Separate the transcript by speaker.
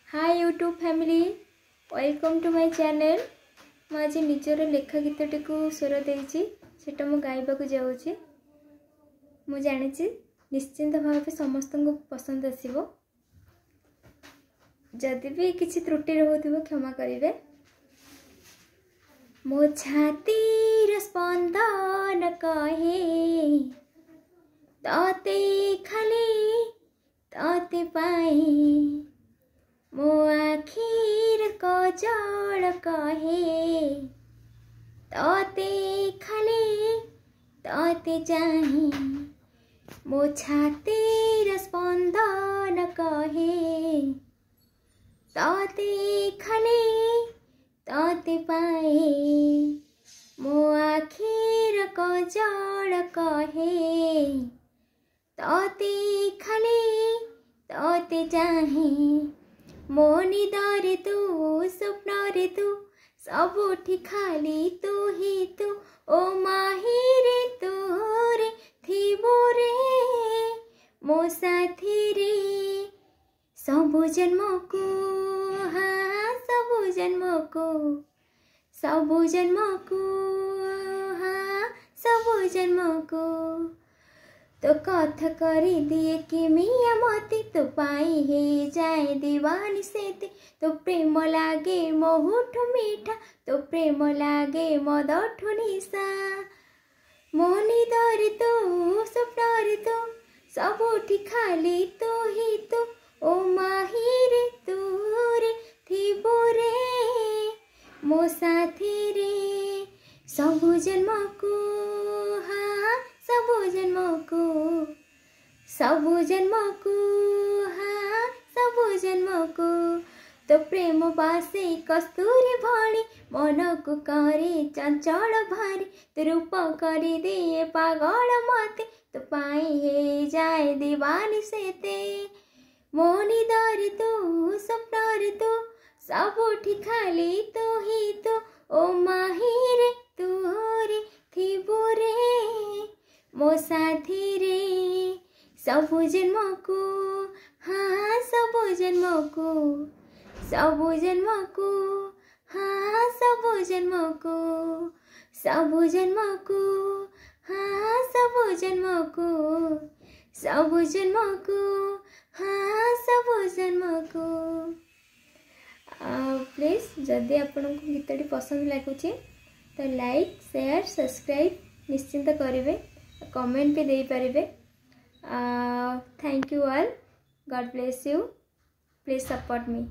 Speaker 1: Hi YouTube family, welcome to my channel. आज निजर लेखा गीतटी को स्वर देती सेटा मु गाइबा जाऊँगी। मु जानी निश्चिंत भाव समस्त को पसंद आसो। जदि भी किसी त्रुटि रोथो क्षमा करेंगे। मो छातीर स्पंदन कहे ताते खाली ताते पाई, मो आखिर कजल कहे ताते खाली ताते चाही, मो छातीर स्पंदन कहे ताते खाली ताते पाए, मो आखिर कजल कहे ताते खाली ताते चाहे, मो निदरे तू स्वप्न तू सबुठी खाली तू ही तू, ओ माहिरे तू रे थिबो रे मो साथी रे सबु जन्म को, हाँ सबु जन्म को, सबु जन्म को, हाँ सबु जन्म को। तो कथा करी दिए कि मिया मोती तो पाई हे जाए दीवानी सेती, तो प्रेम लागे मोहुठ मीठा, तो प्रेम लागे मदठ निशा, मोनी दर तो स्वप्न तो सबुठी खाली तो ही तो, ओ माहिरे तू रे थिबो रे मो साथी रे सबु जन्म को, हाँ सबु जन्म को, सबु जन्म को, हाँ सबु जन्म को। तो प्रेम बासे कस्तूरी भणी मन को करे चंचल भारी, तो रूप करी दिए पागल मते, तो पाई हे जाए दीवानी सेते, मोनी दर तू स्वप्न तू सबुठी खाली तू ही तू, ओ माहिरे तू रे थिबो रे मो साथी रे सबु जन्म को, हाँ सबु जन्म को, सबु जन्म को, हाँ सबु जन्म को, सबु जन्म को, हाँ सबु जन्म को, सबु जन्म को, हाँ सबु जन्म को। प्लीज जदि आपन को गीतटी पसंद लगुच तो लाइक शेयर सब्सक्राइब निश्चिंत करेंगे, कमेंट भी दे पारे। Thank you all, God bless you, please support me.